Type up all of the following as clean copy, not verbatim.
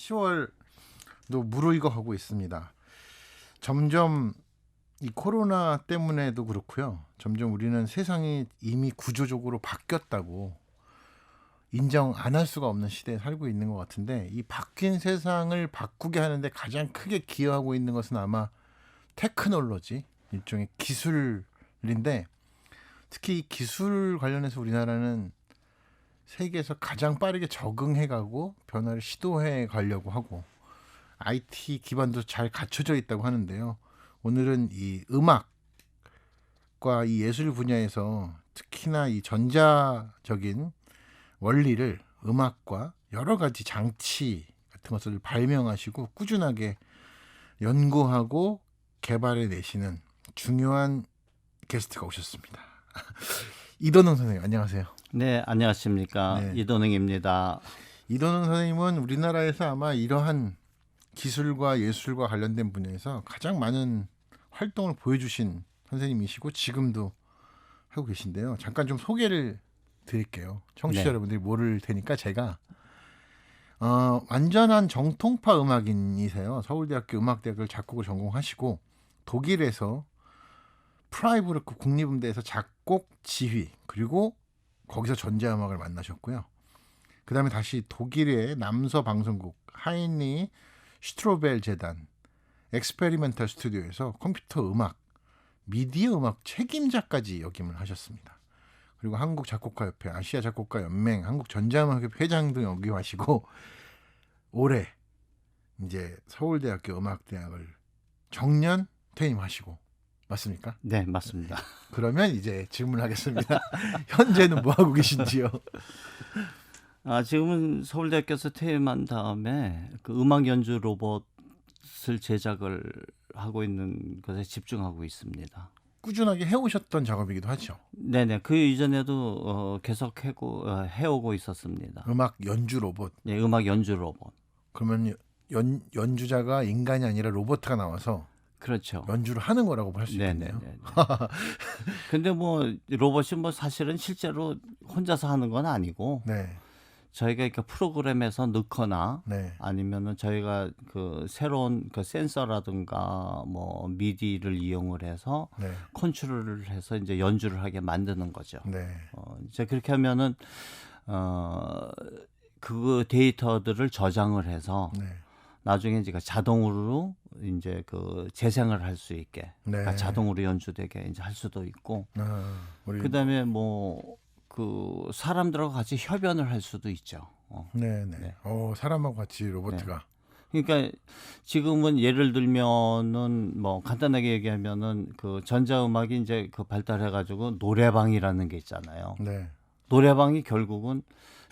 10월도 무르익어 가고 있습니다. 점점 이 코로나 때문에도 그렇고요. 점점 우리는 세상이 이미 구조적으로 바뀌었다고 인정 안 할 수가 없는 시대에 살고 있는 것 같은데, 이 바뀐 세상을 바꾸게 하는데 가장 크게 기여하고 있는 것은 아마 테크놀로지, 일종의 기술인데, 특히 이 기술 관련해서 우리나라는 세계에서 가장 빠르게 적응해가고 변화를 시도해 가려고 하고 IT 기반도 잘 갖춰져 있다고 하는데요. 오늘은 이 음악과 이 예술 분야에서 특히나 이 전자적인 원리를 음악과 여러 가지 장치 같은 것을 발명하시고 꾸준하게 연구하고 개발해 내시는 중요한 게스트가 오셨습니다. 이도능 선생님, 안녕하세요. 네, 안녕하십니까. 네. 이도능입니다. 이도능 선생님은 우리나라에서 아마 이러한 기술과 예술과 관련된 분야에서 가장 많은 활동을 보여주신 선생님이시고 지금도 하고 계신데요. 잠깐 좀 소개를 드릴게요. 청취자 네. 여러분들이 모를 테니까 제가 완전한 정통파 음악인이세요. 서울대학교 음악대학을 작곡을 전공하시고 독일에서 프라이부르크 국립음대에서 작곡, 지휘, 그리고 거기서 전자음악을 만나셨고요. 그 다음에 다시 독일의 남서 방송국 하인리 슈트로벨 재단 엑스페리멘탈 스튜디오에서 컴퓨터 음악, 미디어 음악 책임자까지 역임을 하셨습니다. 그리고 한국 작곡가협회, 아시아 작곡가 연맹, 한국 전자음악협회 회장 등 역임하시고 올해 이제 서울대학교 음악대학을 정년 퇴임하시고, 맞습니까? 네, 맞습니다. 그러면 이제 질문하겠습니다. 현재는 뭐 하고 계신지요? 지금은 서울대학교에서 퇴임한 다음에 그 음악 연주 로봇을 제작을 하고 있는 것에 집중하고 있습니다. 꾸준하게 해오셨던 작업이기도 하죠. 네네, 그 이전에도 계속 해오고 있었습니다. 음악 연주 로봇. 네, 음악 연주 로봇. 그러면 연주자가 인간이 아니라 로봇가 나와서 그렇죠. 연주를 하는 거라고 할 수 있겠네요. 네네네. 근데 뭐 로봇이 뭐 사실은 실제로 혼자서 하는 건 아니고 네, 저희가 이렇게 프로그램에서 넣거나 네, 아니면은 저희가 그 새로운 그 센서라든가 뭐 미디를 이용을 해서 네, 컨트롤을 해서 이제 연주를 하게 만드는 거죠. 네, 이제 그렇게 하면은 그 데이터들을 저장을 해서 네, 나중에 이제 자동으로 이제 그 재생을 할 수 있게, 네. 그러니까 자동으로 연주되게 이제 할 수도 있고, 우리 그다음에 뭐 그 사람들하고 같이 협연을 할 수도 있죠. 네, 네. 네. 사람하고 같이 로봇가. 그러니까 지금은 예를 들면은 뭐 간단하게 얘기하면은 그 전자음악이 이제 그 발달해가지고 노래방이라는 게 있잖아요. 네, 노래방이 결국은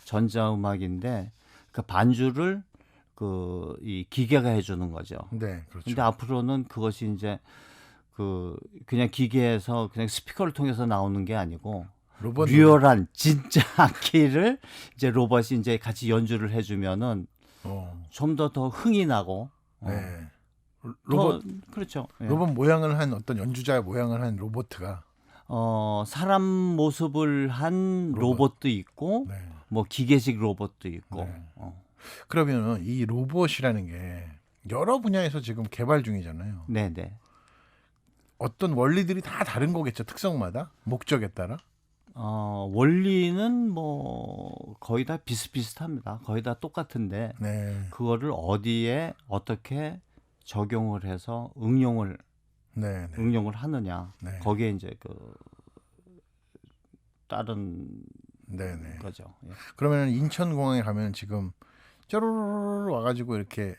전자음악인데 그 반주를 그 이 기계가 해주는 거죠. 네, 그렇죠. 근데 앞으로는 그것이 이제 그냥 기계에서 그냥 스피커를 통해서 나오는 게 아니고 로봇 리얼한 진짜 악기를 이제 로봇이 이제 같이 연주를 해주면은 좀 더 흥이 나고 네. 로봇 그렇죠. 예. 로봇 모양을 한 어떤 연주자 모양을 한 로봇가. 사람 모습을 한 로봇도 있고 네. 뭐 기계식 로봇도 있고 네. 그러면 이 로봇이라는 게 여러 분야에서 지금 개발 중이잖아요. 네네. 어떤 원리들이 다 다른 거겠죠. 특성마다 목적에 따라. 원리는 뭐 거의 다 비슷비슷합니다. 거의 다 똑같은데 네, 그거를 어디에 어떻게 적용을 해서 응용을 네, 네. 하느냐, 네. 거기에 이제 그 다른 네, 네. 거죠. 예. 그러면 인천공항에 가면 지금 쪼르르 와가지고 이렇게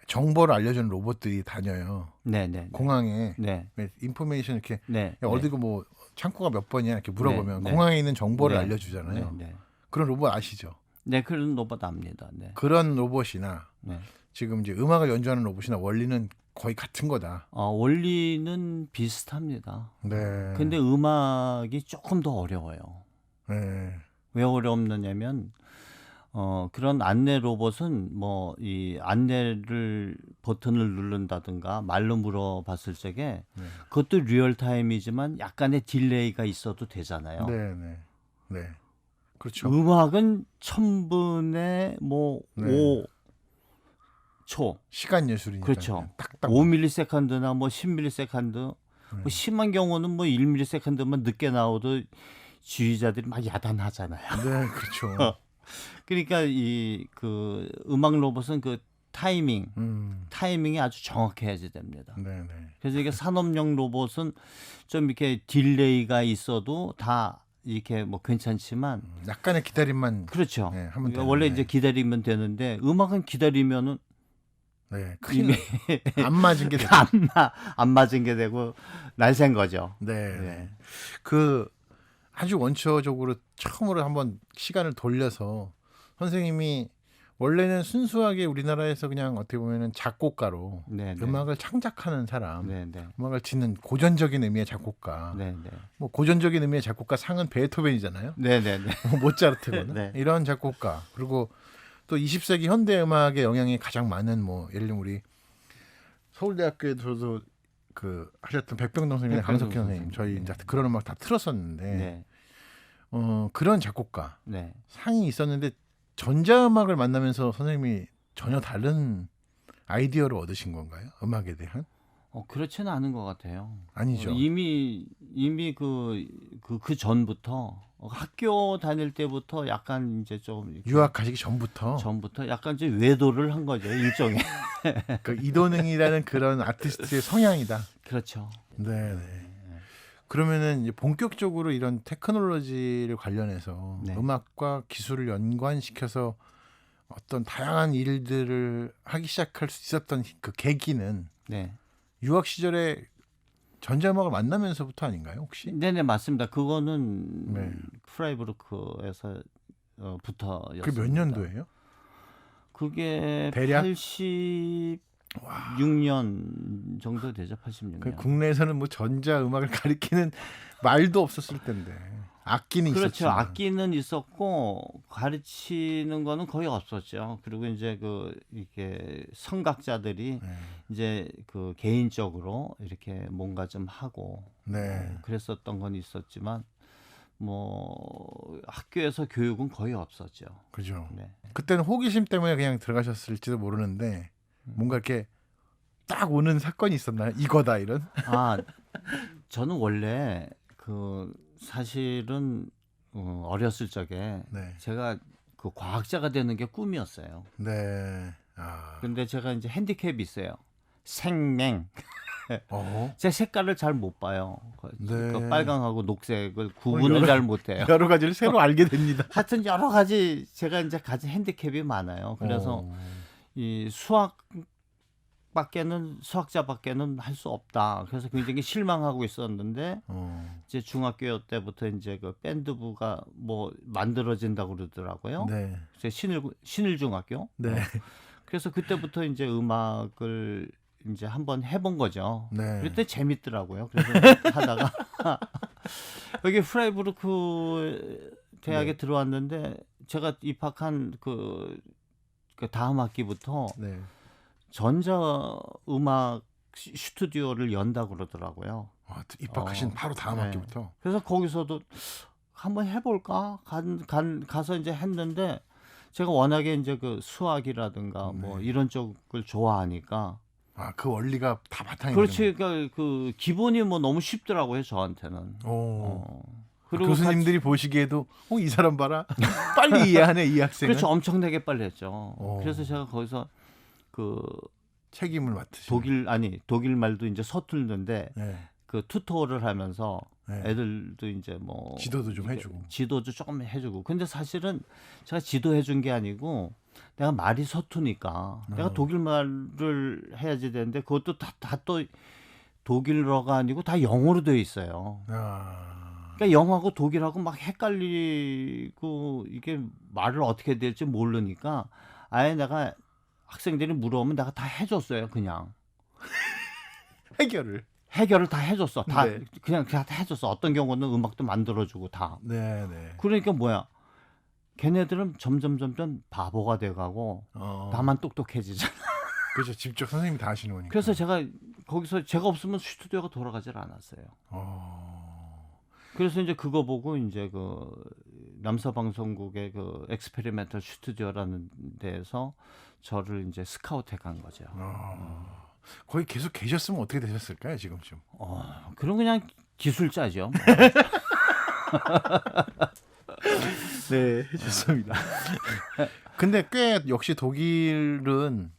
정보를 알려주는 로봇들이 다녀요. 네네. 공항에 네. 인포메이션 이렇게 네. 야, 어디고 뭐 창고가 몇 번이야 이렇게 물어보면 네, 네. 공항에 있는 정보를 네. 알려주잖아요. 네. 네. 그런 로봇 아시죠? 네, 그런 로봇 압니다. 네. 그런 로봇이나 네. 지금 이제 음악을 연주하는 로봇이나 원리는 거의 같은 거다. 원리는 비슷합니다. 네. 근데 음악이 조금 더 어려워요. 네. 왜 어렵느냐면 그런 안내 로봇은 뭐 이 안내를 버튼을 누른다든가 말로 물어봤을 적에 네. 그것도 리얼타임이지만 약간의 딜레이가 있어도 되잖아요. 네, 네, 네. 그렇죠. 음악은 1000분의 뭐 네. 5 초. 시간 예술이니까. 그렇죠. 딱딱. 5ms나 뭐 10ms, 뭐 심한 경우는 뭐 1ms만 늦게 나오도 지휘자들이 막 야단하잖아요. 네, 그렇죠. 그러니까 이 그 음악 로봇은 그 타이밍이 아주 정확해야지 됩니다. 네, 네. 그래서 이게 산업용 로봇은 좀 이렇게 딜레이가 있어도 다 이렇게 뭐 괜찮지만 약간의 기다림만. 그렇죠. 네, 하면 그러니까 되는데. 원래 이제 기다리면 되는데 음악은 기다리면은 네, 이미 안 맞은 게 되죠. 안 맞은 게 되고 날샌 거죠. 네. 네. 그 아주 원초적으로 처음으로 한번 시간을 돌려서 선생님이 원래는 순수하게 우리나라에서 그냥 어떻게 보면은 작곡가로 네, 네. 음악을 창작하는 사람, 네, 네. 음악을 짓는 고전적인 의미의 작곡가. 네, 네. 뭐 고전적인 의미의 작곡가 상은 베토벤이잖아요. 네, 네, 네. 뭐 모차르트거나 네. 이런 작곡가. 그리고 또 20세기 현대 음악의 영향이 가장 많은 뭐 예를 들면 우리 서울대학교에서도 그 하셨던 백병동 선생님, 강석희 선생님, 저희 이제 그런 음악 다 틀었었는데 네. 그런 작곡가 네. 상이 있었는데 전자음악을 만나면서 선생님이 전혀 다른 아이디어를 얻으신 건가요? 음악에 대한? 그렇지는 않은 것 같아요. 아니죠. 이미 그 전부터 학교 다닐 때부터 약간 이제 좀 이렇게 유학 가시기 전부터 전부터 약간 이제 외도를 한 거죠, 일종의. 그 이도능이라는 그런 아티스트의 성향이다. 그렇죠. 네, 네. 그러면은 이제 본격적으로 이런 테크놀로지를 관련해서 네. 음악과 기술을 연관시켜서 어떤 다양한 일들을 하기 시작할 수 있었던 그 계기는 네. 유학 시절에 전자음악을 만나면서부터 아닌가요, 혹시? 네네, 맞습니다. 그거는 네. 프라이부르크에서 부터였습니다. 그게 몇 년도예요? 그게 대략? 86년 정도 되죠. 86년. 그 국내에서는 뭐 전자음악을 가리키는 말도 없었을 텐데 악기는 그렇죠. 있었지만. 악기는 있었고 가르치는 거는 거의 없었죠. 그리고 이제 이렇게 성각자들이 네. 이제 그 개인적으로 이렇게 뭔가 좀 하고 네. 그랬었던 건 있었지만 뭐 학교에서 교육은 거의 없었죠. 그죠. 네. 그때는 호기심 때문에 그냥 들어가셨을지도 모르는데 뭔가 이렇게 딱 오는 사건이 있었나요? 이거다 이런? 아, 저는 원래 사실은 어렸을 적에 네. 제가 그 과학자가 되는 게 꿈이었어요. 네. 아. 근데 제가 이제 핸디캡이 있어요. 생맹. 제 색깔을 잘 못 봐요. 네. 그 빨강하고 녹색을 구분을 잘 못해요. 여러 가지를 새로 알게 됩니다. 하여튼 여러 가지 제가 이제 가진 핸디캡이 많아요. 그래서 이 수학자밖에는 할 수 없다. 그래서 굉장히 실망하고 있었는데 이제 중학교 때부터 이제 그 밴드부가 뭐 만들어진다고 그러더라고요. 네. 제 신일중학교. 네. 그래서 그때부터 이제 음악을 이제 한번 해본 거죠. 네. 그때 재밌더라고요. 그래서 하다가 여기 프라이부르크 대학에 네. 들어왔는데 제가 입학한 그 다음 학기부터 네. 전자 음악 스튜디오를 연다 그러더라고요. 입학하신 바로 다음 네. 학기부터. 그래서 거기서도 한번 해볼까 가서 이제 했는데 제가 워낙에 이제 그 수학이라든가 뭐 이런 쪽을 좋아하니까. 그 원리가 다 바탕이 그렇지. 그러니까 그 기본이 뭐 너무 쉽더라고요, 저한테는. 그리고 교수님들이 보시기에도 이 사람 봐라 빨리 이해하네 이 학생은. 그렇죠. 엄청나게 빨리 했죠. 그래서 제가 거기서 그 책임을 맡으시. 독일 말도 이제 서툴는데 네. 그 튜토를 하면서 네. 애들도 이제 뭐 지도도 좀 해주고. 지도도 조금 해주고. 근데 사실은 제가 지도해준 게 아니고 내가 말이 서투니까 내가 독일 말을 해야지 되는데 그것도 다 또 독일어가 아니고 다 영어로 되어 있어요. 그러니까 영어하고 독일하고 막 헷갈리고 이게 말을 어떻게 될지 모르니까 아예 내가 학생들이 물어보면 내가 다 해줬어요. 그냥 해결을 다 해줬어. 다 네. 그냥 다 해줬어. 어떤 경우는 음악도 만들어주고 다. 네, 네. 그러니까 뭐야? 걔네들은 점점 바보가 돼가고 나만 똑똑해지잖아. 그렇죠. 직접 선생님이 다 하시는 거니까. 그래서 제가 거기서 제가 없으면 스튜디오가 돌아가질 않았어요. 그래서 이제 그거 보고 이제 남서방송국의 그 엑스페리멘털 슈튜디오라는 데에서 저를 이제 스카우트해 간 거죠. 거기 계속 계셨으면 어떻게 되셨을까요, 지금쯤? 그럼 그냥 기술자죠. 네, 좋습니다. 근데 꽤 역시 독일은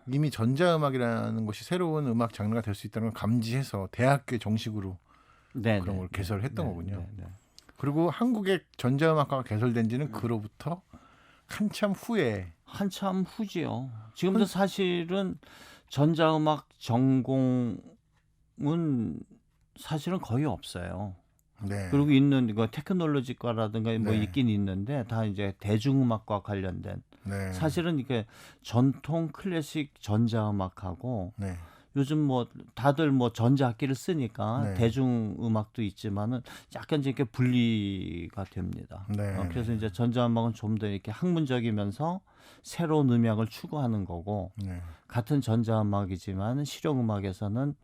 이미 전자음악이라는 것이 새로운 음악 장르가 될 수 있다는 걸 감지해서 대학교에 정식으로 네, 그런 걸 개설했던 거군요. 네. 그리고 한국의 전자음악과가 개설된 지는 그로부터 한참 후에. 한참 후지요. 지금도 사실은 전자음악 전공은 사실은 거의 없어요. 네. 그리고 있는 이거 테크놀로지과라든가 뭐 네. 있긴 있는데 다 이제 대중음악과 관련된 네. 사실은 이게 전통 클래식 전자음악하고 네. 요즘 뭐 다들 뭐 전자악기를 쓰니까 네. 대중음악도 있지만은 약간 이렇게 분리가 됩니다. 네. 그래서 이제 전자음악은 좀 더 이렇게 학문적이면서 새로운 음악을 추구하는 거고 네. 같은 전자음악이지만 실용음악에서는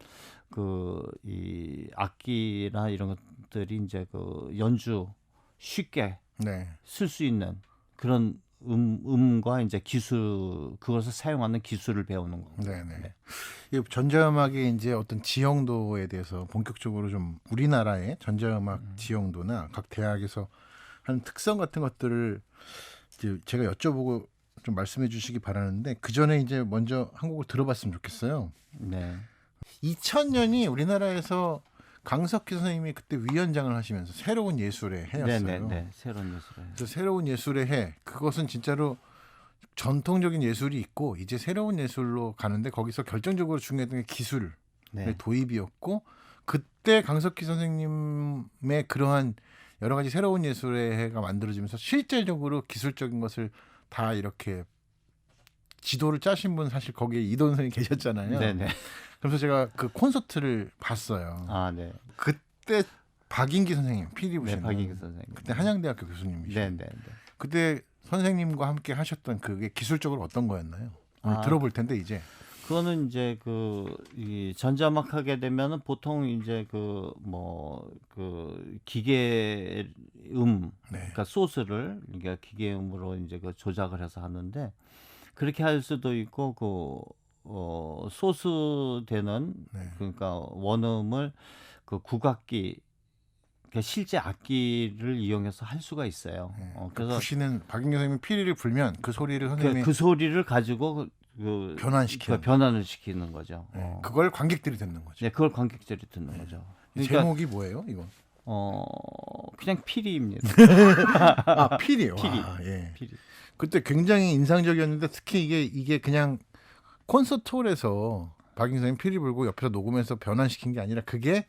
그 이 악기나 이런 것들이 이제 그 연주 쉽게 네. 쓸 수 있는 그런 음과 이제 기술 그것을 사용하는 기술을 배우는 거고. 네. 이 전자음악의 이제 어떤 지형도에 대해서 본격적으로 좀 우리나라의 전자음악 지형도나 각 대학에서 하는 특성 같은 것들을 이제 제가 여쭤보고 좀 말씀해 주시기 바라는데 그 전에 이제 먼저 한 곡을 들어봤으면 좋겠어요. 네. 2000년이 우리나라에서 강석희 선생님이 그때 위원장을 하시면서 새로운 예술의 해였어요. 네. 새로운 예술에. 그래서 새로운 예술의 해, 그것은 진짜로 전통적인 예술이 있고 이제 새로운 예술로 가는데 거기서 결정적으로 중요했던 게 기술의 네. 도입이었고 그때 강석희 선생님의 그러한 여러 가지 새로운 예술의 해가 만들어지면서 실질적으로 기술적인 것을 다 이렇게 지도를 짜신 분 사실 거기에 이돈 선생님이 계셨잖아요. 네. 그래서 제가 그 콘서트를 봤어요. 아, 네. 그때 박인기 선생님, PD 네, 부시는 박인기 선생님. 그때 한양대학교 교수님이시죠. 네. 그때 선생님과 함께 하셨던 그게 기술적으로 어떤 거였나요? 오늘 아, 들어볼 텐데 이제. 그거는 이제 이 전자음악 하게 되면은 보통 이제 그 기계 네. 그러니까 소스를 그러니까 기계음으로 이제 그 조작을 해서 하는데 그렇게 할 수도 있고 소스 되는 네. 그러니까 원음을 그 국악기 그러니까 실제 악기를 이용해서 할 수가 있어요. 네. 그래서 부시는 박인기 선생님이 피리를 불면 그 소리를 선생님이 그 소리를 가지고 변환을 시키는 거죠. 네. 그걸 관객들이 듣는 거죠. 네, 그걸 관객들이 듣는 거죠. 그러니까 제목이 뭐예요, 이건? 그냥 피리입니다. 아, 피리요. 피리. 아, 예. 피리. 그때 굉장히 인상적이었는데 특히 이게 그냥 콘서트홀에서 박인기 선생님 피리 불고 옆에서 녹음해서 변환시킨 게 아니라 그게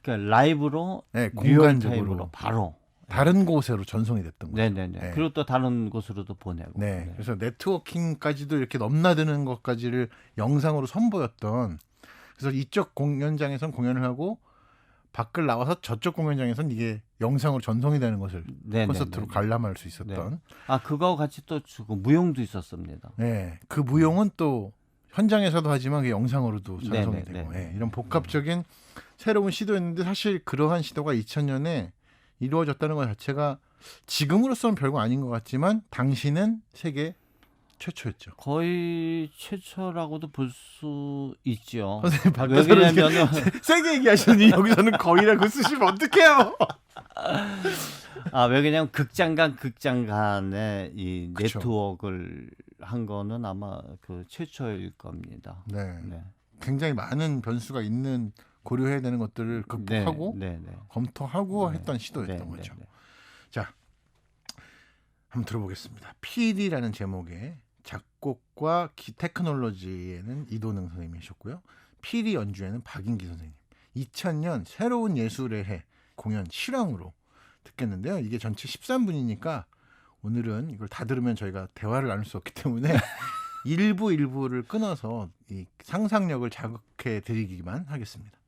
그러니까 라이브로 네, 리얼타임으로 공간적으로 바로. 다른 곳으로 전송이 됐던 거죠. 네네네. 네. 그리고 또 다른 곳으로도 보내고. 네. 그래서 네트워킹까지도 이렇게 넘나드는 것까지를 영상으로 선보였던. 그래서 이쪽 공연장에선 공연을 하고 밖을 나와서 저쪽 공연장에선 이게 영상으로 전송이 되는 것을 네네네. 콘서트로 관람할 수 있었던. 네. 아, 그거하고 같이 또 무용도 있었습니다. 네. 그 무용은 또 현장에서도 하지만 그 영상으로도 전송이 네네네. 되고. 네. 이런 복합적인 새로운 시도였는데 사실 그러한 시도가 2000년에 이루어졌다는 것 자체가 지금으로서는 별거 아닌 것 같지만 당시는 세계 최초였죠. 거의 최초라고도 볼 수 있죠. 선생님 왜 밖에서는 그러냐면은 세게 얘기하시더니 여기서는 거의라고 쓰시면 어떡해요? 왜 그냥 극장 간의 이 그쵸. 네트워크를 한 거는 아마 그 최초일 겁니다. 네. 네. 굉장히 많은 변수가 있는 고려해야 되는 것들을 극복하고 네. 검토하고 네. 했던 시도였던 네, 거죠. 네. 자, 한번 들어보겠습니다. PD라는 제목의 작곡과 테크놀로지에는 이도능 선생님이셨고요. PD 연주에는 박인기 선생님. 2000년 새로운 예술의 해 공연 실황으로 듣겠는데요. 이게 전체 13분이니까 오늘은 이걸 다 들으면 저희가 대화를 나눌 수 없기 때문에 일부를 끊어서 이 상상력을 자극해 드리기만 하겠습니다.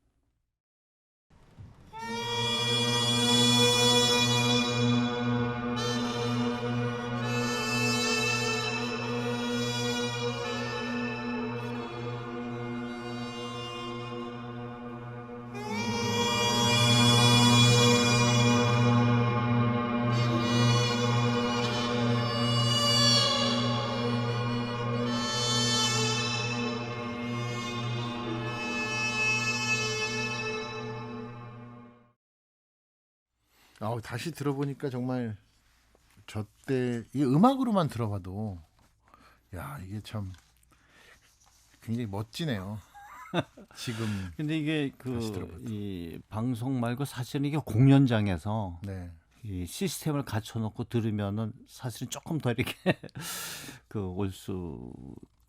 다시 들어보니까 정말 저 때 이 음악으로만 들어봐도 야 이게 참 굉장히 멋지네요. 지금 근데 이게 다시 그 들어봐도. 이 방송 말고 사실은 이게 공연장에서 네. 이 시스템을 갖춰놓고 들으면은 사실은 조금 더 이렇게 그 올 수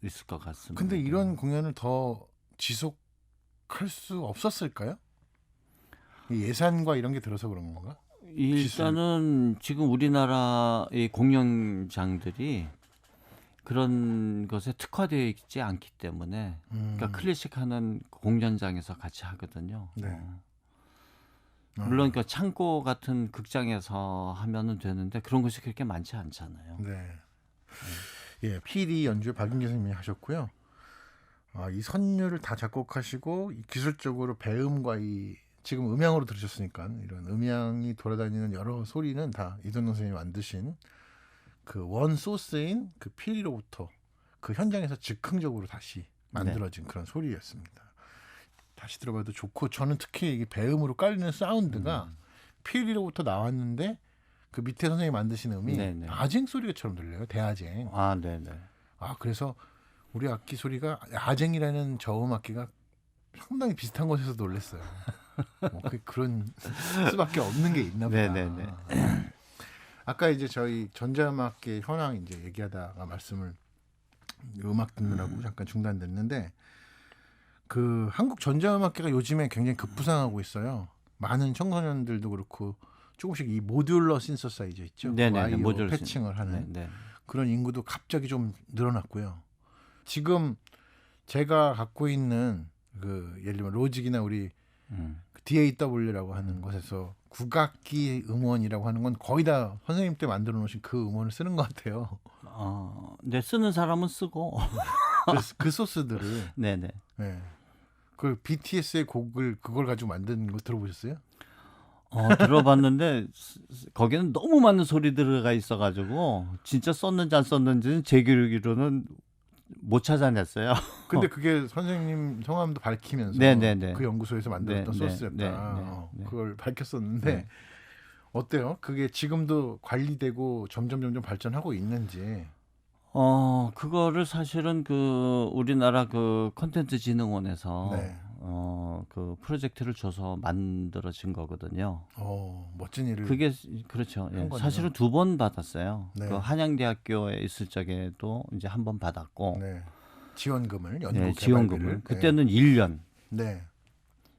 있을 것 같습니다. 근데 이런 공연을 더 지속할 수 없었을까요? 이 예산과 이런 게 들어서 그런 건가? 일단은 지금 우리나라의 공연장들이 그런 것에 특화되어 있지 않기 때문에 그러니까 클래식하는 공연장에서 같이 하거든요. 네. 물론 그 창고 같은 극장에서 하면은 되는데 그런 것이 그렇게 많지 않잖아요. 네. 예, PD 연주 박윤기 선생님이 하셨고요. 이 선율을 다 작곡하시고 이 기술적으로 배음과 이 지금 음향으로 들으셨으니까 이런 음향이 돌아다니는 여러 소리는 다 이동영 선생님이 만드신 그 원 소스인 그 PD로부터 그 현장에서 즉흥적으로 다시 만들어진 그런 소리였습니다. 다시 들어봐도 좋고 저는 특히 이 배음으로 깔리는 사운드가 PD로부터 나왔는데 그 밑에 선생님이 만드신 음이 네네. 아쟁 소리가처럼 들려요. 대아쟁. 아, 네네. 그래서 우리 악기 소리가 아쟁이라는 저음 악기가 상당히 비슷한 곳에서 놀랐어요. 그런 수밖에 없는 게 있나 보다. 네네네. 아까 이제 저희 전자음악계 현황 이제 얘기하다가 음악 듣느라고 잠깐 중단됐는데 그 한국 전자음악계가 요즘에 굉장히 급부상하고 있어요. 많은 청소년들도 그렇고 조금씩 이 모듈러 신서사이저 있죠. 네네네. 와이어 모듈러 패칭을 하는 네. 그런 인구도 갑자기 좀 늘어났고요. 지금 제가 갖고 있는 그 예를 들면 로직이나 우리 DAW라고 하는 곳에서 국악기 음원이라고 하는 건 거의 다 선생님 때 만들어 놓으신 그 음원을 쓰는 것 같아요. 네, 쓰는 사람은 쓰고. 그 소스들을 네네. 네. 그 BTS의 곡을 그걸 가지고 만든 거 들어보셨어요? 들어봤는데 거기는 너무 많은 소리 들어가 있어가지고 진짜 썼는지 안 썼는지는 제 기록으로는 못 찾아냈어요. 근데 그게 선생님 성함도 밝히면서 네네네. 그 연구소에서 만들었던 네, 소스였다. 네. 그걸 밝혔었는데 네. 어때요? 그게 지금도 관리되고 점점 발전하고 있는지. 그거를 사실은 그 우리나라 그 콘텐츠 진흥원에서 네. 그 프로젝트를 줘서 만들어진 거거든요. 멋진 일을. 그게 그렇죠. 예. 거네요. 사실은 2번 받았어요. 네. 그 한양대학교에 있을 적에도 이제 한 번 받았고, 네. 지원금을 연구 네, 개발비를. 지원금을 그때는 1년. 네.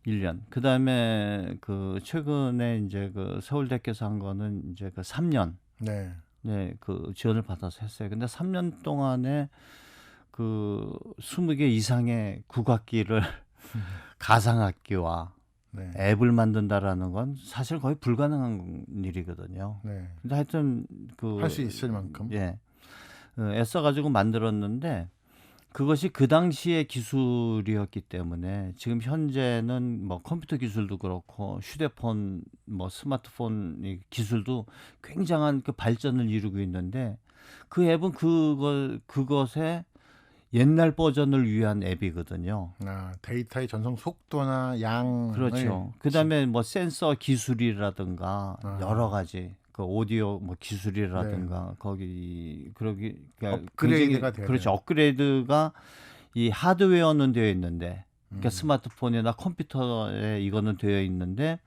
1년. 그다음에 그 최근에 이제 그 서울대학교에서 한 거는 이제 그 3년. 네. 네, 그 지원을 받아서 했어요. 근데 3년 동안에 그 20개 이상의 국악기를 가상악기와 네. 앱을 만든다라는 건 사실 거의 불가능한 일이거든요. 네. 근데 하여튼 그 할 수 있을 만큼. 예, 애써가지고 만들었는데 그것이 그 당시의 기술이었기 때문에 지금 현재는 뭐 컴퓨터 기술도 그렇고 휴대폰, 뭐 스마트폰 이 기술도 굉장한 그 발전을 이루고 있는데 그 앱은 그것의 옛날 버전을 위한 앱이거든요. 데이터의 전송 속도나 양을. 그렇죠. 그다음에 뭐 센서 기술이라든가 아. 여러 가지 그 오디오 뭐 기술이라든가 거기 그러기 그러니까 업그레이드가 굉장히 돼야 그렇죠. 돼요. 업그레이드가 이 하드웨어는 되어 있는데 그러니까 음. 스마트폰이나 컴퓨터에 이거는 되어 있는데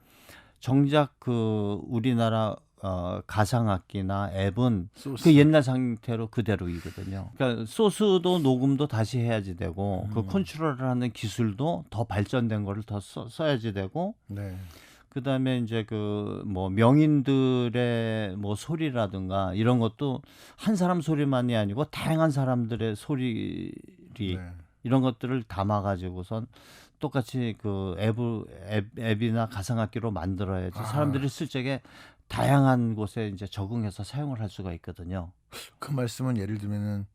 정작 그 우리나라 가상악기나 앱은 소스. 그 옛날 상태로 그대로이거든요. 그러니까 소스도 녹음도 다시 해야지 되고 그 컨트롤하는 기술도 더 발전된 거를 더 써야지 되고 네. 그다음에 이제 그 뭐 명인들의 뭐 소리라든가 이런 것도 한 사람 소리만이 아니고 다양한 사람들의 소리 네. 이런 것들을 담아 가지고선 똑같이 그 앱이나 가상악기로 만들어야지 사람들이 쓸 적에 다양한 곳에 이제 적응해서 사용을 할 수가 있거든요. 그 말씀은 예를 들면은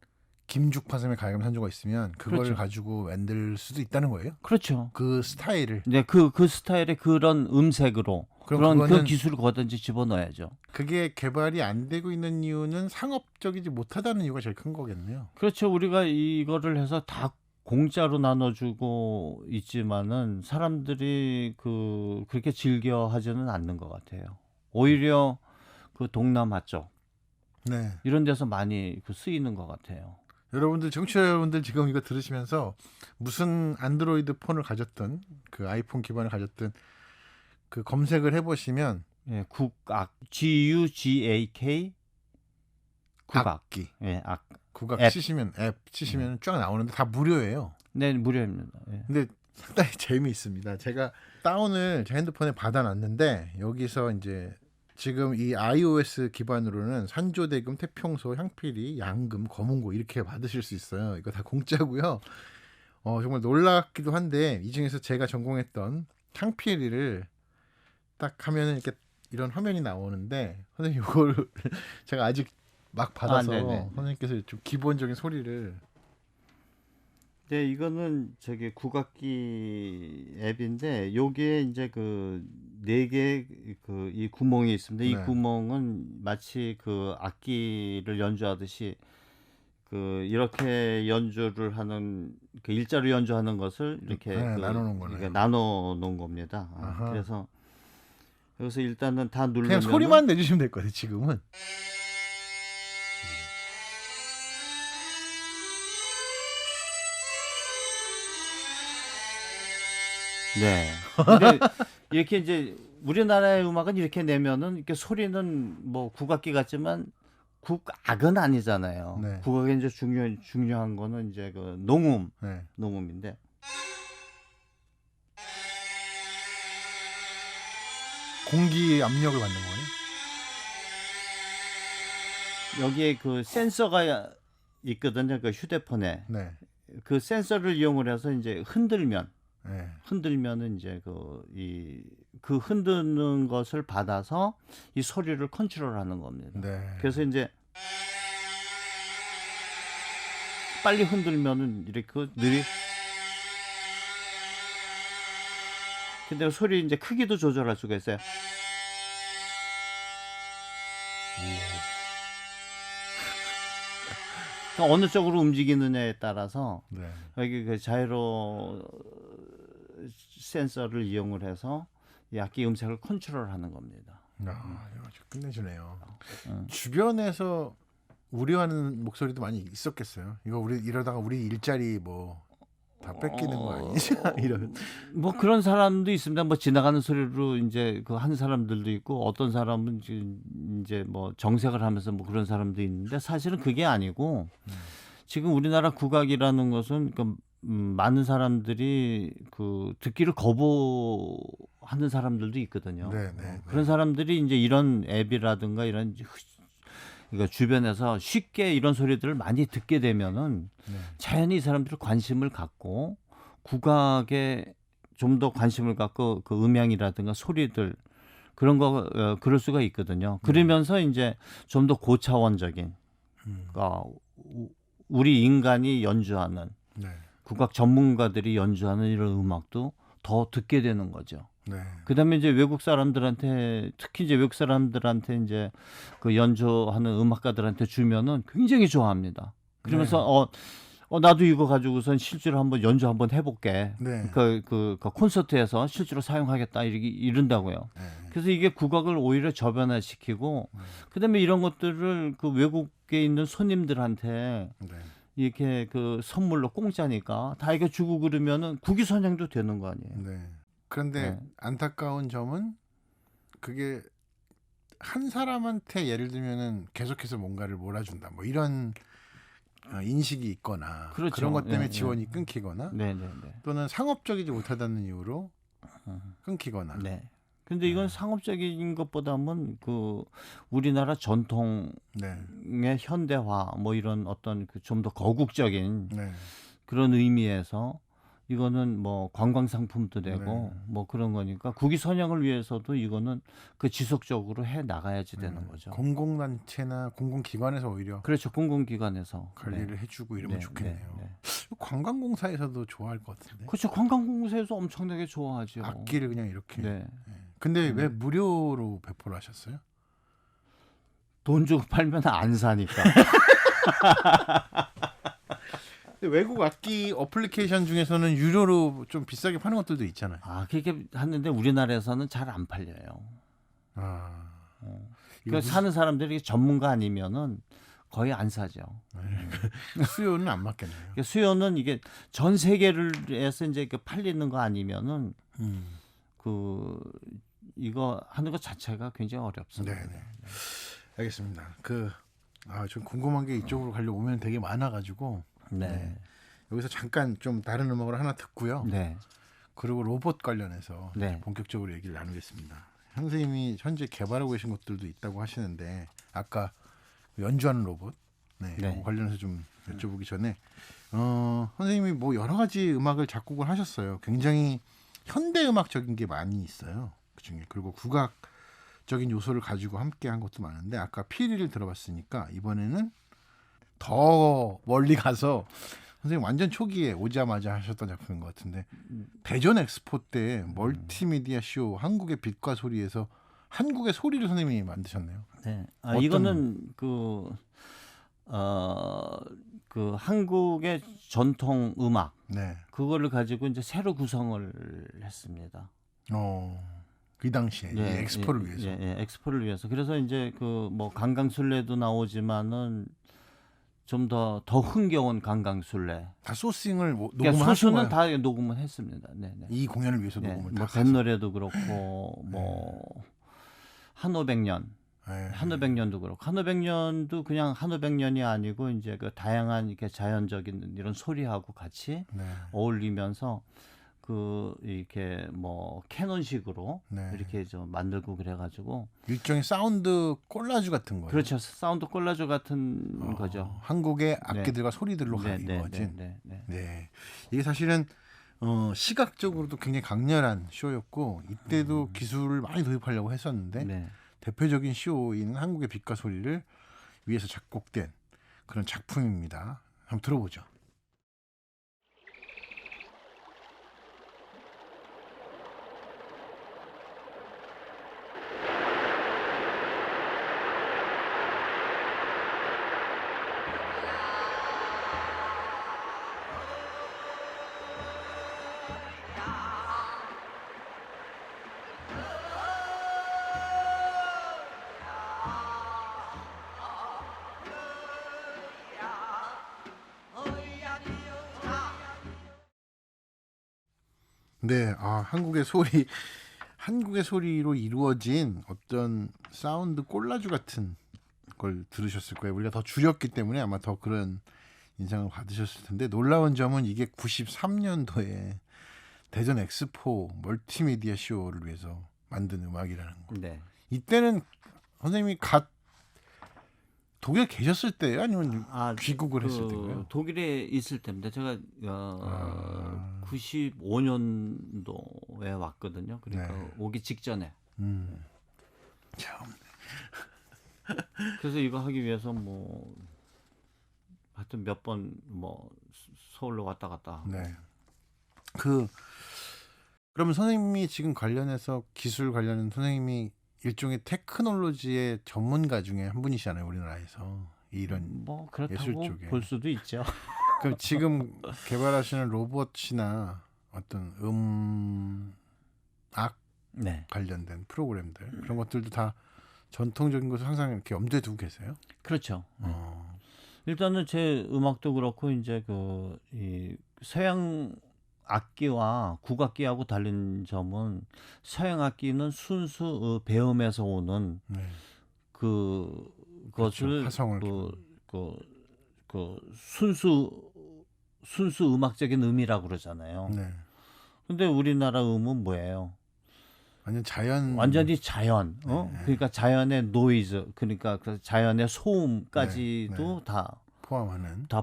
김죽파섬에 가야금 산조가 있으면 그걸 그렇죠. 가지고 만들 수도 있다는 거예요? 그렇죠. 그 스타일을. 네, 그 스타일의 그런 음색으로 그럼 그 그거는 기술을 거든지 집어넣어야죠. 그게 개발이 안 되고 있는 이유는 상업적이지 못하다는 이유가 제일 큰 거겠네요. 그렇죠. 우리가 이거를 해서 다 공짜로 나눠주고 있지만은 사람들이 그렇게 즐겨 하지는 않는 것 같아요. 오히려 그 동남아 쪽 네. 이런 데서 많이 그 쓰이는 것 같아요. 여러분들 청취자 여러분들 지금 이거 들으시면서 무슨 안드로이드 폰을 가졌든 그 아이폰 기반을 가졌든 그 검색을 해보시면 예, 국악 GUGAK 국악. 악기 예, 악. 국악 앱. 치시면 앱 치시면 쫙 나오는데 다 무료예요. 네, 무료입니다. 예. 근데 상당히 재미있습니다. 제가 다운을 제 핸드폰에 받아놨는데 여기서 이제 지금 이 iOS 기반으로는 산조대금, 태평소, 향필이, 양금, 검은고 이렇게 받으실 수 있어요. 이거 다 공짜고요. 정말 놀랍기도 한데 이 중에서 제가 전공했던 향필이를 딱 하면은 이렇게 이런 화면이 나오는데 선생님 이거를 제가 아직 막 받아서 네네. 선생님께서 좀 기본적인 소리를 네, 이거는 저기 국악기 앱인데 여기에 이제 그 네 개 그 이 구멍이 있습니다. 이 네. 구멍은 마치 그 악기를 연주하듯이 그 이렇게 연주를 하는 그 일자로 연주하는 것을 이렇게 네, 그 나눠놓은 거네요. 이렇게 나눠 놓은 겁니다. 아하. 그래서 여기서 일단은 다 누르면 그냥 소리만 내주시면 될 거예요. 지금은 네. 근데 이렇게 이제 우리나라의 음악은 이렇게 내면은 이렇게 소리는 뭐 국악기 같지만 국악은 아니잖아요. 네. 국악에 이제 중요한 거는 이제 그 네. 농음인데 공기 압력을 받는 거예요. 여기에 그 센서가 있거든요. 그 휴대폰에 네. 그 센서를 이용을 해서 이제 네. 흔들면은 이제 그 흔드는 것을 받아서 이 소리를 컨트롤하는 겁니다. 네. 그래서 이제 빨리 흔들면은 이렇게 근데 소리 이제 크기도 조절할 수가 있어요. 그러니까 어느 쪽으로 움직이느냐에 따라서 네. 여기 그 자이로 센서를 이용을 해서 이 악기 음색을 컨트롤하는 겁니다. 이거 아주 끝내주네요. 음. 주변에서 우려하는 목소리도 많이 있었겠어요. 이거 우리 이러다가 우리 일자리 뭐 다 뺏기는 거 아니지? 이런. 뭐 그런 사람도 있습니다. 뭐 지나가는 소리로 이제 그 한 사람들도 있고 어떤 사람은 이제 뭐 정색을 하면서 뭐 그런 사람도 있는데 사실은 그게 아니고 지금 우리나라 국악이라는 것은 그 많은 사람들이 그 듣기를 거부하는 사람들도 있거든요. 네, 네, 그런 사람들이 이제 이런 앱이라든가 이런 그러니까 주변에서 쉽게 이런 소리들을 많이 듣게 되면은 네. 자연히 이 사람들이 관심을 갖고 국악에 좀 더 관심을 갖고 그 음향이라든가 소리들 그런 거 그럴 수가 있거든요. 그러면서 이제 좀 더 고차원적인 우리 인간이 연주하는 네. 국악 전문가들이 연주하는 이런 음악도 더 듣게 되는 거죠. 네. 그다음에 이제 외국 사람들한테 특히 이제 외국 사람들한테 이제 그 연주하는 음악가들한테 주면은 굉장히 좋아합니다. 그러면서 나도 이거 가지고선 실제로 한번 연주 한번 해볼게. 네. 그 콘서트에서 실제로 사용하겠다 이런다고요. 네. 그래서 이게 국악을 오히려 저변화시키고 그다음에 이런 것들을 그 외국에 있는 손님들한테 네. 이렇게 그 선물로 공짜니까 다 이거 주고 그러면은 국위선양도 되는 거 아니에요. 네. 그런데 네. 안타까운 점은 그게 한 사람한테 예를 들면은 계속해서 뭔가를 몰아준다 뭐 이런 인식이 있거나 그렇죠. 그런 것 때문에 예, 지원이 끊기거나 네네네. 또는 상업적이지 못하다는 이유로 끊기거나 네. 근데 이건 상업적인 것보다는 그 우리나라 전통의 네. 현대화 뭐 이런 어떤 그 좀 더 거국적인 네. 그런 의미에서 이거는 뭐 관광 상품도 되고 네. 뭐 그런 거니까 국위 선양을 위해서도 이거는 그 지속적으로 해 나가야지 되는 거죠. 공공단체나 공공기관에서 오히려 그렇죠. 공공기관에서 관리를 해주고 이러면 좋겠네요. 네. 관광공사에서도 좋아할 것 같은데. 그렇죠. 관광공사에서 엄청나게 좋아하죠. 악기를 그냥 이렇게. 네. 근데 왜 무료로 배포를 하셨어요? 돈 주고 팔면 안 사니까. 근데 외국 악기 어플리케이션 중에서는 유료로 좀 비싸게 파는 것들도 있잖아요. 그렇게 하는데 우리나라에서는 잘 안 팔려요. 이거 그 사는 사람들이 전문가 아니면은 거의 안 사죠. 수요는 안 맞겠네요. 그러니까 수요는 이게 전 세계를에서 이제 그 팔리는 거 아니면은 음. 그 이거 하는 것 자체가 굉장히 어렵습니다. 네네. 알겠습니다. 좀 궁금한 게 이쪽으로 가려고 오면 되게 많아가지고 네. 여기서 잠깐 좀 다른 음악을 하나 듣고요. 네. 그리고 로봇 관련해서 네. 본격적으로 얘기를 나누겠습니다. 선생님이 현재 개발하고 계신 것들도 있다고 하시는데 아까 연주하는 로봇 네. 이거 관련해서 좀 여쭤보기 전에 선생님이 뭐 여러 가지 음악을 작곡을 하셨어요. 굉장히 현대 음악적인 게 많이 있어요. 그중에 그리고 국악적인 요소를 가지고 함께 한 것도 많은데 아까 피리를 들어봤으니까 이번에는 더 멀리 가서 선생님 완전 초기에 오자마자 하셨던 작품인 것 같은데 대전 엑스포 때 멀티미디어 쇼 한국의 빛과 소리에서 한국의 소리를 선생님이 만드셨네요. 네. 어떤- 이거는 그 한국의 전통 음악 네. 그거를 가지고 이제 새로 구성을 했습니다. 그 당시에 이 엑스포를 위해서. 엑스포를 위해서. 그래서 이제 그 뭐 강강술래도 나오지만은 좀 더 흥겨운 강강술래. 다 소싱을 그러니까 녹음을 하신 소수는 거예요. 다 녹음을 했습니다. 네, 네. 이 공연을 위해서 네, 녹음을 뭐 다 하셨어요. 뱃노래도 그렇고 뭐 한오백년, 네. 한오백년도 그렇고 한오백년도 그냥 한오백년이 아니고 이제 그 다양한 이렇게 자연적인 이런 소리하고 같이 네. 어울리면서 그 이렇게 뭐 캐논식으로 네. 이렇게 좀 만들고 그래가지고 일종의 사운드 콜라주 같은 거예요. 그렇죠. 사운드 콜라주 같은 거죠. 한국의 악기들과 소리들로 이루어진. 네. 이게 사실은 시각적으로도 굉장히 강렬한 쇼였고 이때도 기술을 많이 도입하려고 했었는데 네. 대표적인 쇼인 한국의 빛과 소리를 위해서 작곡된 그런 작품입니다. 한번 들어보죠. 네, 한국의 소리로 이루어진 어떤 사운드 콜라주 같은 걸 들으셨을 거예요. 우리가 더 줄였기 때문에 아마 더 그런 인상을 받으셨을 텐데 놀라운 점은 이게 93년도에 대전 엑스포 멀티미디어 쇼를 위해서 만든 음악이라는 거. 네. 이때는 선생님이 독일에 계셨을 때예요? 아니면 귀국을 했을 때인가요? 독일에 있을 때입니다. 제가 95년도에 왔거든요. 그러니까 네. 오기 직전에. 참. 그래서 이거 하기 위해서 뭐 하여튼 몇 번 뭐 서울로 왔다 갔다 하고. 네. 그러면 선생님이 지금 관련해서 기술 관련은 선생님이 일종의 테크놀로지의 전문가 중에 한 분이시잖아요, 우리나라에서. 이런 뭐 예술 그렇다고 쪽에. 볼 수도 있죠. 그럼 지금 개발하시는 로봇이나 어떤 음악 네. 관련된 프로그램들 그런 것들도 다 전통적인 것을 항상 이렇게 염두에 두고 계세요? 그렇죠. 일단은 제 음악도 그렇고 이제 이 서양 악기와 국악기하고 다른 점은 서양 악기는 순수 배음에서 오는 네. 그것을 화성을 순수 음악적인 음이라고 그러잖아요. 네. 근데 우리나라 음은 뭐예요? 완전 자연. 완전히 자연. 그러니까 자연의 노이즈, 그러니까 그 자연의 소음까지도 다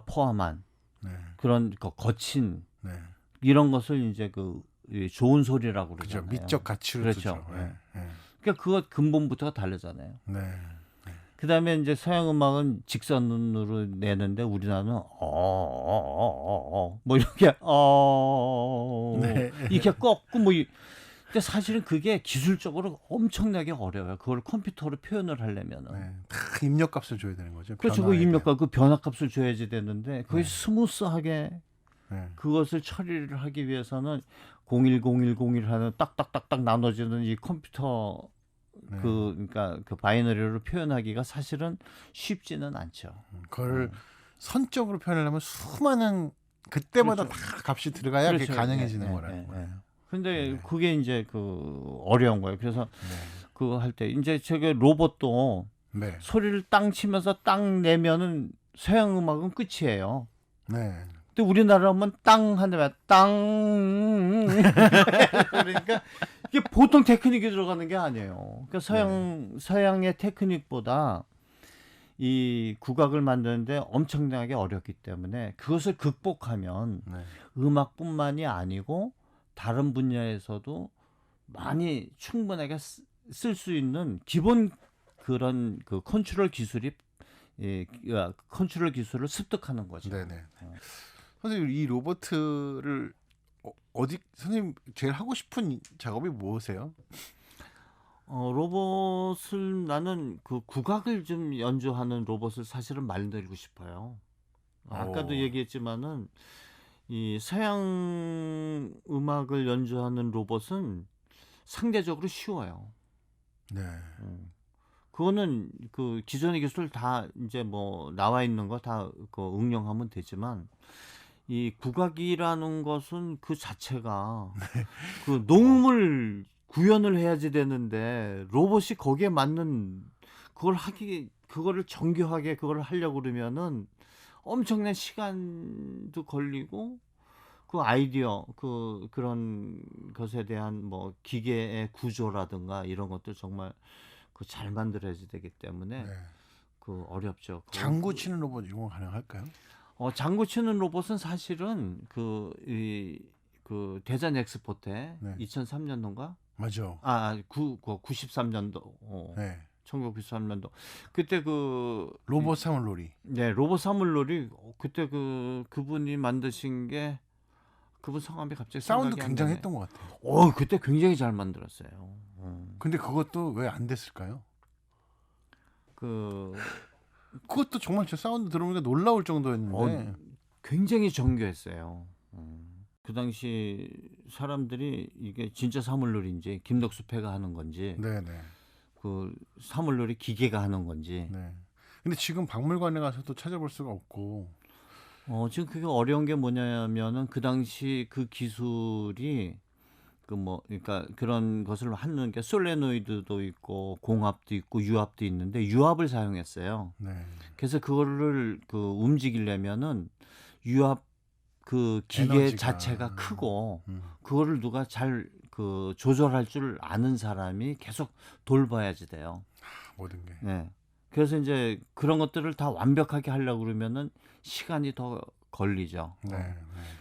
포함한 네. 그런 거친 네. 이런 것을 이제 이 좋은 소리라고 그죠. 그러잖아요. 미적 가치를 그렇죠. 두죠. 네. 네. 그러니까 그것 근본부터가 다르잖아요. 네. 그다음에 이제 서양 음악은 직선으로 내는데 우리나라는 뭐 이렇게 네. 이렇게 꺾고 뭐 근데 사실은 그게 기술적으로 엄청나게 어려워요. 그걸 컴퓨터로 표현을 하려면은. 네. 다 입력값을 줘야 되는 거죠. 그렇죠. 그 변화에 입력값, 그 변화값을 줘야지 되는데 그게 스무스하게 대한. 그것을 처리를 하기 위해서는 010101 하는 딱딱딱딱 나눠지는 이 컴퓨터 네. 그러니까 그 바이너리로 표현하기가 사실은 쉽지는 않죠. 그걸 선적으로 표현하려면 수많은 그때마다 그렇죠. 다 값이 들어가야 그게 그렇죠. 가능해지는 예, 예, 거라는 예, 거예요. 예. 근데 네. 그게 이제 그 어려운 거예요. 그래서 네. 그거 할 때 이제 저게 로봇도 네. 소리를 땅 치면서 땅 내면은 서양 음악은 끝이에요. 네. 근데 우리나라면 땅 하면 땅 그러니까 이게 보통 테크닉이 들어가는 게 아니에요. 그러니까 서양의 테크닉보다 이 국악을 만드는데 엄청나게 어렵기 때문에 그것을 극복하면 네. 음악뿐만이 아니고 다른 분야에서도 많이 충분하게 쓸 수 있는 기본 그런 그 컨트롤 기술이 컨트롤 기술을 습득하는 거죠. 네네. 어. 선생님 이 로버트를 어디 선생님 제일 하고 싶은 작업이 뭐세요? 로봇을 나는 그 국악을 좀 연주하는 로봇을 사실은 만들고 싶어요. 아까도 오. 얘기했지만은 이 서양 음악을 연주하는 로봇은 상대적으로 쉬워요. 네. 그거는 그 기존의 기술 다 이제 뭐 나와 있는 거 다 그 응용하면 되지만 이 국악이라는 것은 그 자체가 그 농음을 구현을 해야지 되는데 로봇이 거기에 맞는 그거를 정교하게 그걸 하려고 그러면은 엄청난 시간도 걸리고 그 아이디어 그런 것에 대한 뭐 기계의 구조라든가 이런 것들 정말 그 잘 만들어야지 되기 때문에 네. 그 어렵죠. 장구 치는 로봇 이런 거 가능할까요? 장구 치는 로봇은 사실은 그 대전 엑스포 때 네. 2003년도인가? 맞아. 93년도. 네. 1993년도. 그때 로봇 사물놀이. 네, 로봇 사물놀이 그때 그분이 만드신 게 그분 성함이 갑자기 사운드 생각이 안 굉장히 나네. 했던 것 같아요. 그때 굉장히 잘 만들었어요. 근데 그것도 왜 안 됐을까요? 그 그것도 정말 저 사운드 들어보니까 놀라울 정도였는데. 굉장히 정교했어요. 그 당시 사람들이 이게 진짜 사물놀이인지 김덕수 패가 하는 건지 네네. 그 사물놀이 기계가 하는 건지 네. 근데 지금 박물관에 가서도 찾아볼 수가 없고. 지금 그게 어려운 게 뭐냐면은 그 당시 그 기술이 그러니까 그런 것을 하는 게 솔레노이드도 있고 공합도 있고 유압도 있는데 유압을 사용했어요. 네. 그래서 그거를 움직이려면은 유압 그 기계 에너지가. 자체가 크고 음. 그거를 누가 잘 조절할 줄 아는 사람이 계속 돌봐야지 돼요. 모든 게. 네. 그래서 이제 그런 것들을 다 완벽하게 하려고 그러면은 시간이 더 걸리죠. 네. 네.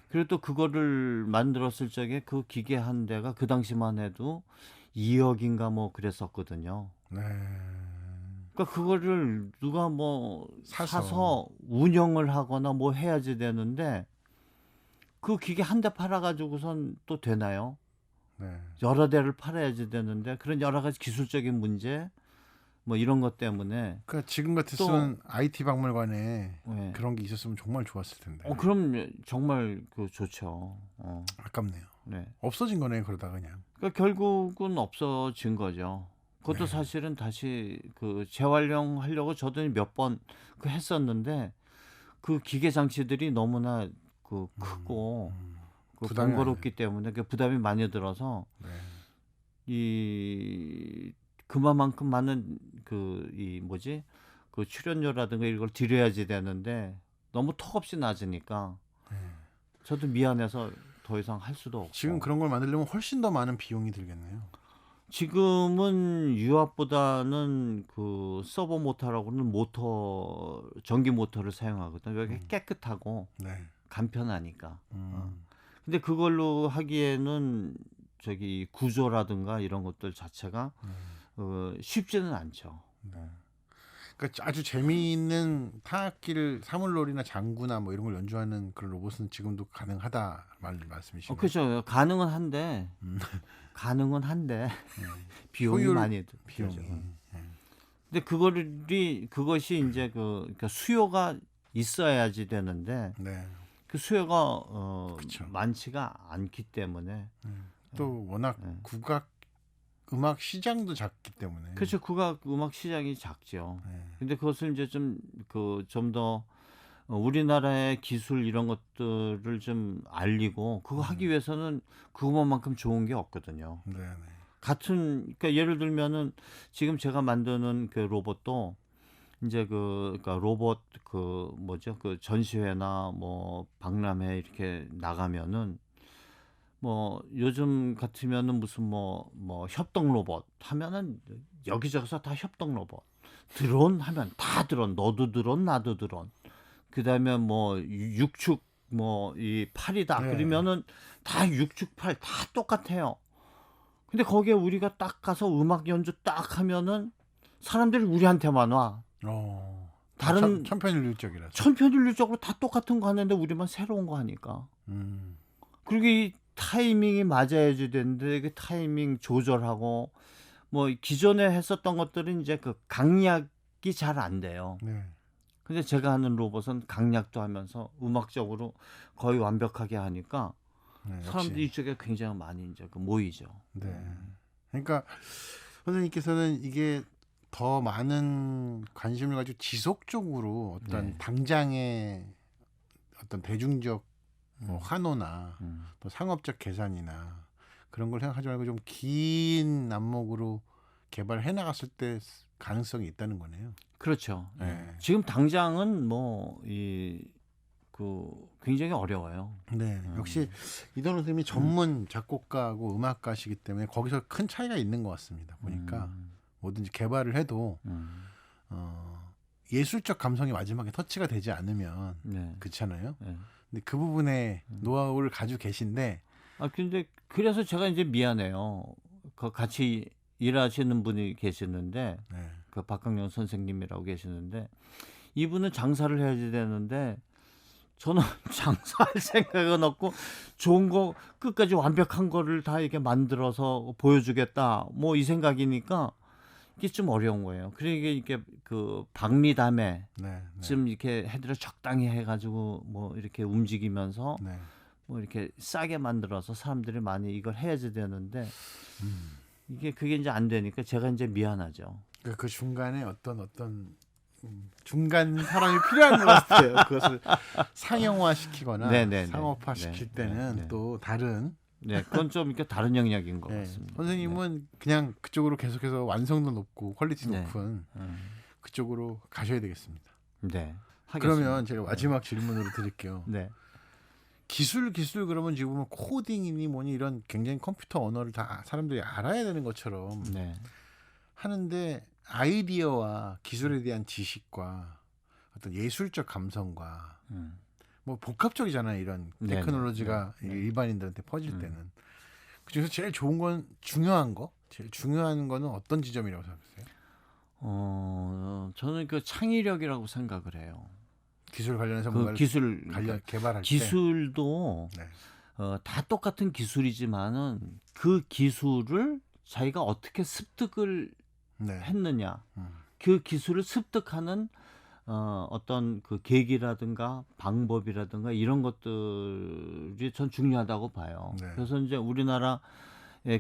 그리고 또 그거를 만들었을 적에 그 기계 한 대가 그 당시만 해도 2억인가 뭐 그랬었거든요. 네. 그러니까 그거를 누가 뭐 사서. 사서 운영을 하거나 뭐 해야지 되는데 그 기계 한 대 팔아가지고선 또 되나요? 네. 여러 대를 팔아야지 되는데 그런 여러 가지 기술적인 문제 뭐 이런 것 때문에 그러니까 지금 같았으면 IT 박물관에 네. 그런 게 있었으면 정말 좋았을 텐데. 그럼 정말 좋죠. 아깝네요. 네. 없어진 거네 그러다 그냥. 그러니까 결국은 없어진 거죠. 그것도 네. 사실은 다시 재활용하려고 저도 몇 번 했었는데 그 기계 장치들이 너무나 크고 부담이 번거롭기 때문에 그 부담이 많이 들어서 네. 그만큼 많은 출연료라든가 이걸 드려야지 되는데 너무 턱없이 낮으니까 네. 저도 미안해서 더 이상 할 수도 없고. 지금 그런 걸 만들려면 훨씬 더 많은 비용이 들겠네요. 지금은 유압보다는 서버 모터라고 하는 전기 모터를 사용하거든요. 여기 깨끗하고 네. 간편하니까. 근데 그걸로 하기에는 구조라든가 이런 것들 자체가 쉽지는 않죠. 네. 그러니까 아주 재미있는 타악기를 사물놀이나 장구나 뭐 이런 걸 연주하는 그런 로봇은 지금도 가능하다 말씀이시죠? 그렇죠. 가능은 한데 비용이 효율, 많이 비용이. 들죠. 근데 그것이 이제 그러니까 수요가 있어야지 되는데 네. 그 수요가 그쵸. 많지가 않기 때문에 또 워낙 네. 국악 음악 시장도 작기 때문에. 그렇죠. 국악 음악 시장이 작죠. 네. 근데 그것을 이제 좀 더 우리나라의 기술 이런 것들을 좀 알리고 그거 하기 위해서는 그것만큼 좋은 게 없거든요. 네, 네. 그러니까 예를 들면은 지금 제가 만드는 그 로봇도 이제 그러니까 로봇 그 뭐죠? 그 전시회나 뭐 박람회 이렇게 나가면은 뭐 요즘 같으면은 무슨 뭐 협동 로봇 하면은 여기저기서 다 협동 로봇. 드론 하면 다 드론. 너도 드론, 나도 드론. 그다음에 뭐 육축 뭐 이 팔이다. 네. 그러면은 다 육축 팔 다 똑같아요. 근데 거기에 우리가 딱 가서 음악 연주 딱 하면은 사람들이 우리한테만 와. 다른 천편일률적이라. 천편일률적으로 다 똑같은 거 하는데 우리만 새로운 거 하니까. 그리고 이 타이밍이 맞아야지 되는데 그 타이밍 조절하고 뭐 기존에 했었던 것들은 이제 그 강약이 잘 안 돼요. 네. 근데 제가 하는 로봇은 강약도 하면서 음악적으로 거의 완벽하게 하니까 네, 사람들이 역시. 이쪽에 굉장히 많이 이제 그 모이죠. 네. 그러니까 선생님께서는 이게 더 많은 관심을 가지고 지속적으로 어떤 네. 당장의 어떤 대중적 뭐 환호나 음. 또 상업적 계산이나 그런 걸 생각하지 말고 좀 긴 안목으로 개발해 나갔을 때 가능성이 있다는 거네요. 그렇죠. 네. 지금 당장은 뭐 굉장히 어려워요. 네, 역시 이동훈 선생님이 전문 작곡가고 음악가시기 때문에 거기서 큰 차이가 있는 것 같습니다. 보니까 뭐든지 개발을 해도 예술적 감성이 마지막에 터치가 되지 않으면 네. 그렇잖아요. 네. 근데 그 부분에 노하우를 가지고 계신데 근데 그래서 제가 이제 미안해요. 그 같이 일하시는 분이 계시는데 네. 그 박강영 선생님이라고 계시는데 이분은 장사를 해야지 되는데 저는 장사할 생각은 없고 좋은 거 끝까지 완벽한 거를 다 이렇게 만들어서 보여주겠다 뭐 이 생각이니까 이게 좀 어려운 거예요. 그러니까 이게 그 박리담에 네, 좀 이렇게 해드려 적당히 해가지고 뭐 이렇게 움직이면서 네. 뭐 이렇게 싸게 만들어서 사람들이 많이 이걸 해야지 되는데 그게 이제 안 되니까 제가 이제 미안하죠. 그 중간에 어떤 중간 사람이 필요한 것 같아요. 그것을 상용화 시키거나 네네네. 상업화 시킬 때는 네. 또 다른. 네, 그건 좀 이렇게 다른 영역인 것 네. 같습니다. 선생님은 그냥 그쪽으로 계속해서 완성도 높고 퀄리티 네. 높은 네. 그쪽으로 가셔야 되겠습니다. 네. 하겠습니다. 그러면 제가 마지막 질문으로 드릴게요. 네. 기술 그러면 지금 보면 코딩이니 뭐니 이런 굉장히 컴퓨터 언어를 다 사람들이 알아야 되는 것처럼 네. 하는데 아이디어와 기술에 대한 지식과 어떤 예술적 감성과 뭐 복합적이잖아요. 이런 네네. 테크놀로지가 네. 일반인들한테 퍼질 때는. 그중에서 제일 중요한 거는 어떤 지점이라고 생각하세요? 저는 그 창의력이라고 생각을 해요. 기술 관련해서 그 뭔가를 기술 개발할 때. 기술도 네. 다 똑같은 기술이지만은 그 기술을 자기가 어떻게 습득을 네. 했느냐, 음. 그 기술을 습득하는 어떤 그 계기라든가 방법이라든가 이런 것들이 전 중요하다고 봐요. 네. 그래서 이제 우리나라의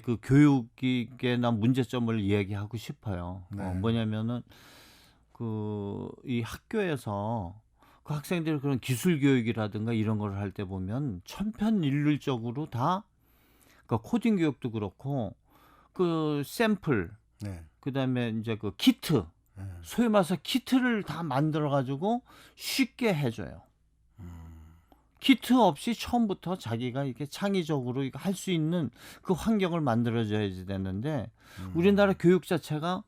그 교육에 난 문제점을 이야기하고 싶어요. 네. 뭐냐면은 이 학교에서 그 학생들이 그런 기술 교육이라든가 이런 걸 할 때 보면 천편일률적으로 다 그 코딩 교육도 그렇고 그 샘플 네. 그다음에 이제 그 키트 네. 소위 말해서 키트를 다 만들어 가지고 쉽게 해줘요. 키트 없이 처음부터 자기가 이렇게 창의적으로 할 수 있는 그 환경을 만들어줘야지 되는데 우리나라 교육 자체가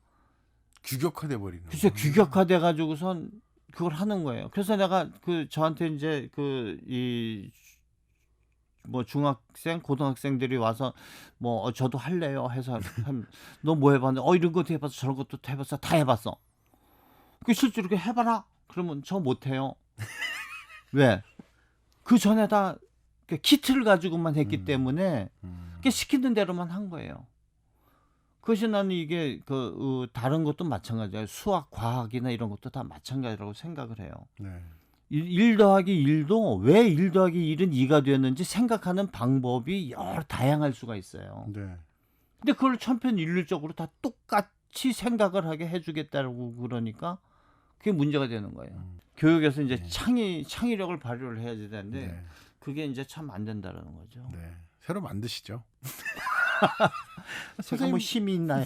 규격화돼 버리는. 글쎄 규격화돼 가지고선 그걸 하는 거예요. 그래서 내가 저한테 이제 뭐 중학생, 고등학생들이 와서 뭐 저도 할래요 해서 너 뭐 해봤는데 이런 것도 해봤어, 저런 것도 해봤어, 다 해봤어. 그 실제로 이렇게 해봐라. 그러면 저 못해요. 왜? 그 전에 다 키트를 가지고만 했기 때문에 시키는 대로만 한 거예요. 그것이 나는 이게 다른 것도 마찬가지예요. 수학, 과학이나 이런 것도 다 마찬가지라고 생각을 해요. 네. 1 더하기 1도 왜 1 더하기 1은 2가 되었는지 생각하는 방법이 여러 다양할 수가 있어요. 네. 근데 그걸 천편일률적으로 다 똑같이 생각을 하게 해주겠다고 그러니까 그게 문제가 되는 거예요. 교육에서 이제 네. 창의력을 발휘를 해야 되는데 네. 그게 이제 참 안 된다라는 거죠. 네. 새로 만드시죠. 제가 뭐 힘이 있나요?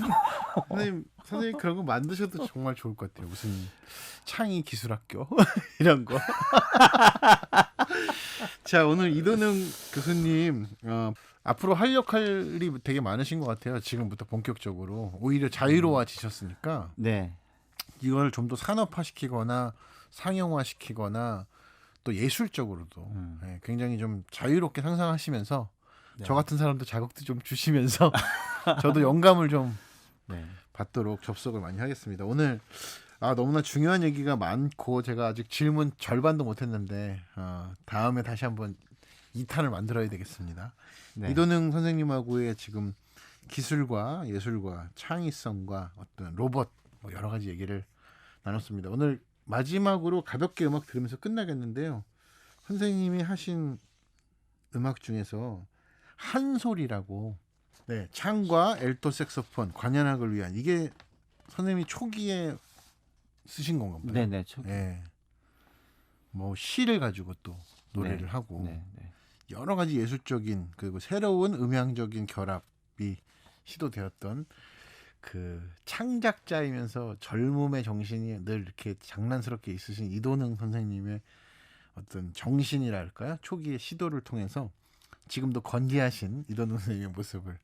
선생님 그런 거 만드셔도 정말 좋을 것 같아요. 무슨 창의 기술학교 이런 거. 자, 오늘 이도능 교수님 앞으로 할 역할이 되게 많으신 것 같아요. 지금부터 본격적으로 오히려 자유로워지셨으니까 네. 이걸 좀 더 산업화시키거나 상용화시키거나 또 예술적으로도 예, 굉장히 좀 자유롭게 상상하시면서 저 같은 사람도 자극도 좀 주시면서 저도 영감을 좀 네. 받도록 접속을 많이 하겠습니다. 오늘 너무나 중요한 얘기가 많고 제가 아직 질문 절반도 못했는데 다음에 다시 한번 2탄을 만들어야 되겠습니다. 네. 이도능 선생님하고의 지금 기술과 예술과 창의성과 어떤 로봇 뭐 여러 가지 얘기를 나눴습니다. 오늘 마지막으로 가볍게 음악 들으면서 끝나겠는데요. 선생님이 하신 음악 중에서 한솔이라고 네, 창과 엘토 색소폰 관현악을 위한 이게 선생님이 초기에 쓰신 건가요? 네네. 네. 뭐 시를 가지고 또 노래를 네. 하고 네. 네. 여러 가지 예술적인 그리고 새로운 음향적인 결합이 시도되었던 그 창작자이면서 젊음의 정신이 늘 이렇게 장난스럽게 있으신 이도능 선생님의 어떤 정신이랄까요? 초기의 시도를 통해서 지금도 건재하신 이도능 선생님의 모습을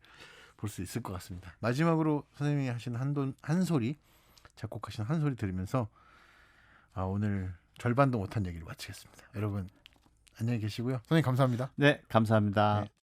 볼 수 있을 것 같습니다. 마지막으로 선생님이 하신 한소리 작곡하신 한소리 들으면서 오늘 절반도 못한 얘기를 마치겠습니다. 여러분 안녕히 계시고요. 선생님 감사합니다. 네, 감사합니다. 네.